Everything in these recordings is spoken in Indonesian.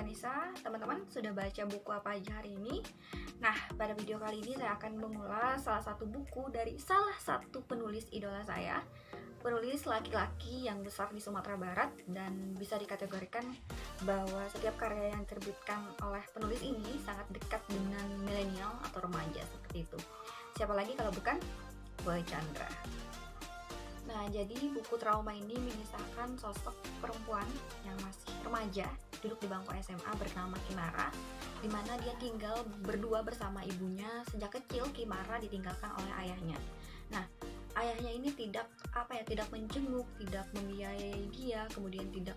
Vanessa. Teman-teman sudah baca buku apa aja hari ini? Nah, pada video kali ini saya akan mengulas salah satu buku dari salah satu penulis idola saya, penulis laki-laki yang besar di Sumatera Barat, dan bisa dikategorikan bahwa setiap karya yang diterbitkan oleh penulis ini sangat dekat dengan milenial atau remaja seperti itu. Siapa lagi kalau bukan Boy Chandra. Nah, jadi buku Trauma ini mengisahkan sosok perempuan yang masih remaja, duduk di bangku SMA bernama Kimara, di mana dia tinggal berdua bersama ibunya. Sejak kecil Kimara ditinggalkan oleh ayahnya. Nah, ayahnya ini tidak menjenguk, tidak membiayai dia, kemudian tidak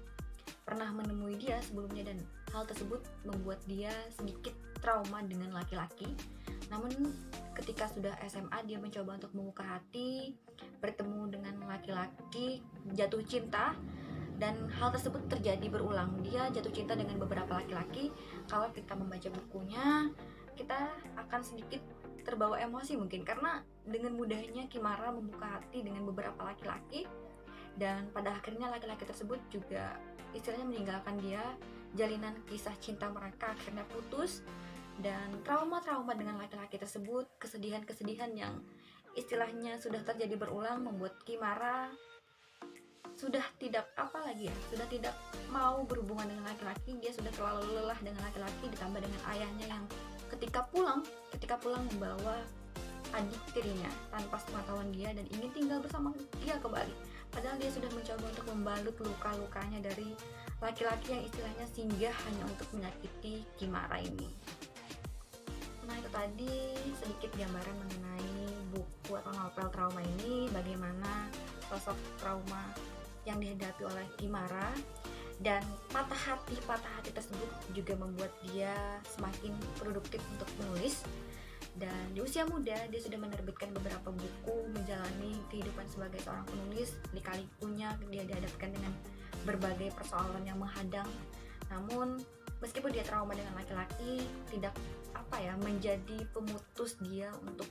pernah menemui dia sebelumnya, dan hal tersebut membuat dia sedikit trauma dengan laki-laki. Namun ketika sudah SMA, dia mencoba untuk membuka hati, bertemu dengan laki-laki, jatuh cinta, dan hal tersebut terjadi berulang. Dia jatuh cinta dengan beberapa laki-laki. Kalau kita membaca bukunya, kita akan sedikit terbawa emosi mungkin, karena dengan mudahnya Kimara membuka hati dengan beberapa laki-laki, dan pada akhirnya laki-laki tersebut juga istilahnya meninggalkan dia. Jalinan kisah cinta mereka akhirnya putus, dan trauma-trauma dengan laki-laki tersebut, kesedihan-kesedihan yang istilahnya sudah terjadi berulang, membuat Kimara sudah tidak mau berhubungan dengan laki-laki. Dia sudah terlalu lelah dengan laki-laki, ditambah dengan ayahnya yang ketika pulang membawa adik tirinya tanpa sepengetahuan dia dan ingin tinggal bersama dia kembali, padahal dia sudah mencoba untuk membalut luka-lukanya dari laki-laki yang istilahnya singgah hanya untuk menyakiti Kimara ini. Nah, itu tadi sedikit gambaran mengenai buku atau novel Trauma ini, bagaimana sosok trauma yang dihadapi oleh Kimara, dan patah hati tersebut juga membuat dia semakin produktif untuk menulis. Dan di usia muda dia sudah menerbitkan beberapa buku, menjalani kehidupan sebagai seorang penulis. Lika-likunya dia dihadapkan dengan berbagai persoalan yang menghadang. Namun meskipun dia trauma dengan laki-laki, tidak menjadi pemutus dia untuk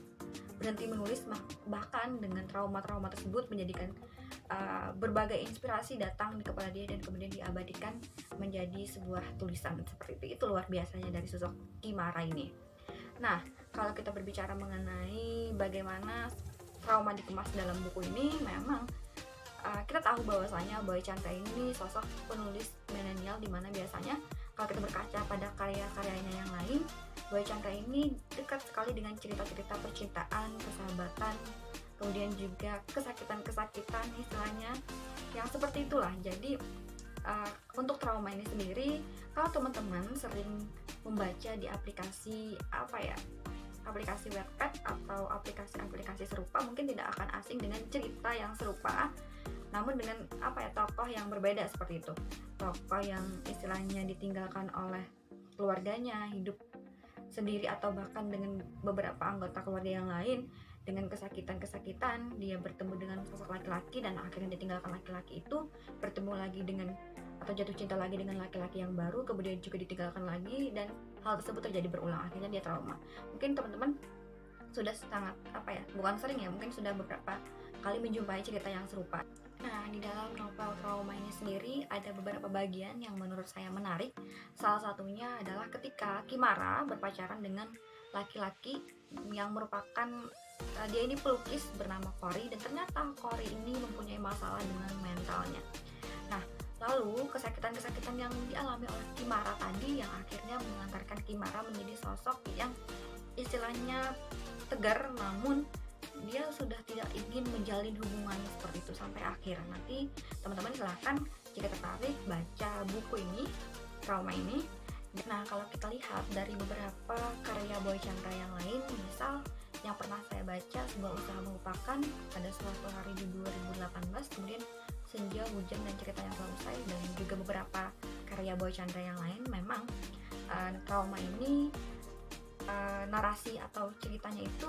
berhenti menulis. Bahkan dengan trauma-trauma tersebut menjadikan berbagai inspirasi datang di kepala dia dan kemudian diabadikan menjadi sebuah tulisan seperti itu. Itu luar biasanya dari sosok Kimara ini. Nah, kalau kita berbicara mengenai bagaimana trauma dikemas dalam buku ini, memang kita tahu bahwasanya Boy Chandra ini sosok penulis milenial, dimana biasanya kalau kita berkaca pada karya-karyanya yang lain, Boy Chandra ini dekat sekali dengan cerita-cerita percintaan, persahabatan, kemudian juga kesakitan-kesakitan istilahnya yang seperti itulah. Jadi untuk trauma ini sendiri, kalau teman-teman sering membaca di aplikasi aplikasi Wattpad atau aplikasi-aplikasi serupa, mungkin tidak akan asing dengan cerita yang serupa, namun dengan tokoh yang berbeda seperti itu. Tokoh yang istilahnya ditinggalkan oleh keluarganya, hidup sendiri, atau bahkan dengan beberapa anggota keluarga yang lain. Dengan kesakitan-kesakitan, dia bertemu dengan sosok laki-laki dan akhirnya ditinggalkan laki-laki itu, bertemu lagi dengan atau jatuh cinta lagi dengan laki-laki yang baru, kemudian juga ditinggalkan lagi, dan hal tersebut terjadi berulang. Akhirnya dia trauma. Mungkin teman-teman sudah sangat bukan sering ya, mungkin sudah beberapa kali menjumpai cerita yang serupa. Nah, di dalam novel Trauma ini sendiri ada beberapa bagian yang menurut saya menarik. Salah satunya adalah ketika Kimara berpacaran dengan laki-laki yang merupakan dia ini pelukis bernama Cory, dan ternyata Cory ini mempunyai masalah dengan mentalnya. Nah, lalu kesakitan-kesakitan yang dialami oleh Kimara tadi yang akhirnya mengantarkan Kimara menjadi sosok yang istilahnya tegar, namun dia sudah tidak ingin menjalin hubungan seperti itu sampai akhir. Nanti teman-teman silahkan jika tertarik baca buku ini, Trauma ini. Nah, kalau kita lihat dari beberapa karya Boy Chandra yang lain, misal yang pernah saya baca, Sebuah Usaha Melupakan, pada suatu hari di 2018, kemudian Senja, Hujan, dan Cerita Yang Telah Usai, dan juga beberapa karya Boy Chandra yang lain, memang Trauma ini narasi atau ceritanya itu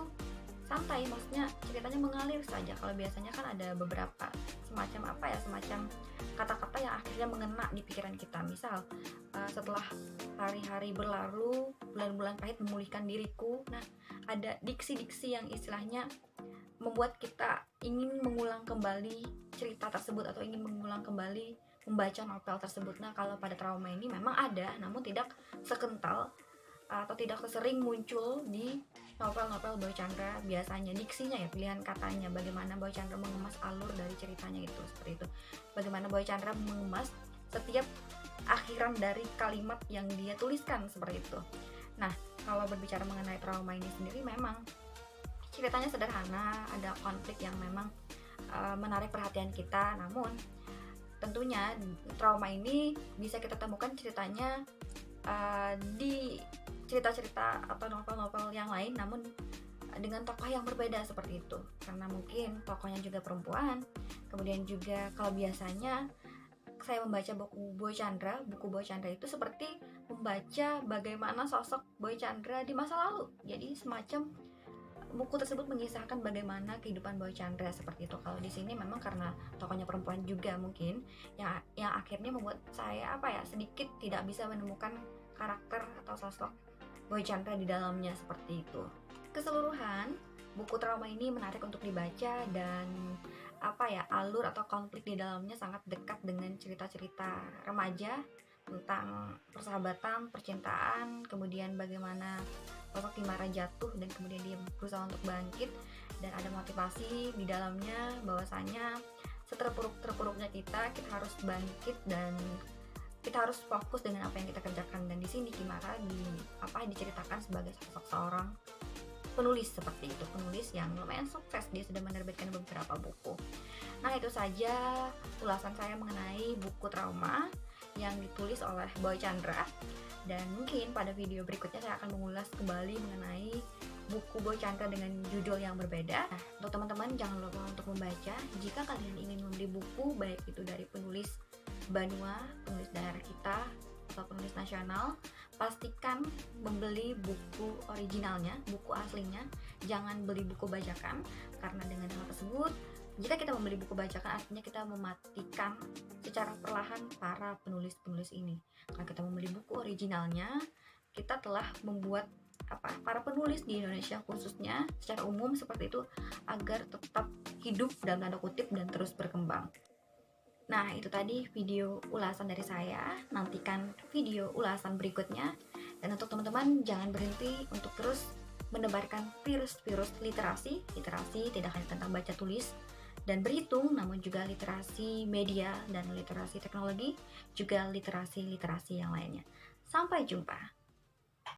santai, maksudnya ceritanya mengalir saja. Kalau biasanya kan ada beberapa semacam kata-kata yang akhirnya mengena di pikiran kita. Misal setelah hari-hari berlalu, bulan-bulan pahit memulihkan diriku. Nah, ada diksi-diksi yang istilahnya membuat kita ingin mengulang kembali cerita tersebut atau ingin mengulang kembali membaca novel tersebut. Nah, kalau pada trauma ini memang ada, namun tidak sekental atau tidak sesering muncul di novel-novel Boy Chandra biasanya. Diksinya ya, pilihan katanya, bagaimana Boy Chandra mengemas alur dari ceritanya itu, seperti itu. Bagaimana Boy Chandra mengemas setiap akhiran dari kalimat yang dia tuliskan, seperti itu. Nah, kalau berbicara mengenai trauma ini sendiri, memang ceritanya sederhana, ada konflik yang memang menarik perhatian kita, namun tentunya trauma ini bisa kita temukan ceritanya di cerita-cerita atau novel-novel yang lain, namun dengan tokoh yang berbeda, seperti itu. Karena mungkin tokohnya juga perempuan. Kemudian juga kalau biasanya saya membaca buku Boy Chandra itu seperti membaca bagaimana sosok Boy Chandra di masa lalu. Jadi semacam buku tersebut mengisahkan bagaimana kehidupan Boy Chandra, seperti itu. Kalau di sini memang karena tokohnya perempuan juga, mungkin yang akhirnya membuat saya sedikit tidak bisa menemukan karakter atau sosok Boy Chandra di dalamnya, seperti itu. Keseluruhan buku trauma ini menarik untuk dibaca, dan alur atau konflik di dalamnya sangat dekat dengan cerita-cerita remaja tentang persahabatan, percintaan, kemudian bagaimana sosok Kimara jatuh dan kemudian dia berusaha untuk bangkit, dan ada motivasi di dalamnya bahwasanya seterpuruk-terpuruknya kita harus bangkit dan kita harus fokus dengan apa yang kita kerjakan. Dan di sini Kimara diceritakan sebagai sosok seorang penulis, seperti itu, penulis yang lumayan sukses, dia sudah menerbitkan beberapa buku. Nah, itu saja ulasan saya mengenai buku trauma yang ditulis oleh Boy Chandra, dan mungkin pada video berikutnya saya akan mengulas kembali mengenai buku Boy Chandra dengan judul yang berbeda. Nah, untuk teman-teman jangan lupa untuk membaca. Jika kalian ingin membeli buku, baik itu dari penulis Banua, penulis daerah kita, atau penulis nasional, pastikan membeli buku originalnya, buku aslinya. Jangan beli buku bajakan, karena dengan hal tersebut, jika kita membeli buku bajakan, artinya kita mematikan secara perlahan para penulis-penulis ini. Kalau kita membeli buku originalnya, kita telah membuat para penulis di Indonesia khususnya secara umum seperti itu, agar tetap hidup dalam tanda kutip dan terus berkembang. Nah, itu tadi video ulasan dari saya. Nantikan video ulasan berikutnya. Dan untuk teman-teman, jangan berhenti untuk terus menebarkan virus-virus literasi. Literasi tidak hanya tentang baca tulis dan berhitung, namun juga literasi media dan literasi teknologi, juga literasi-literasi yang lainnya. Sampai jumpa.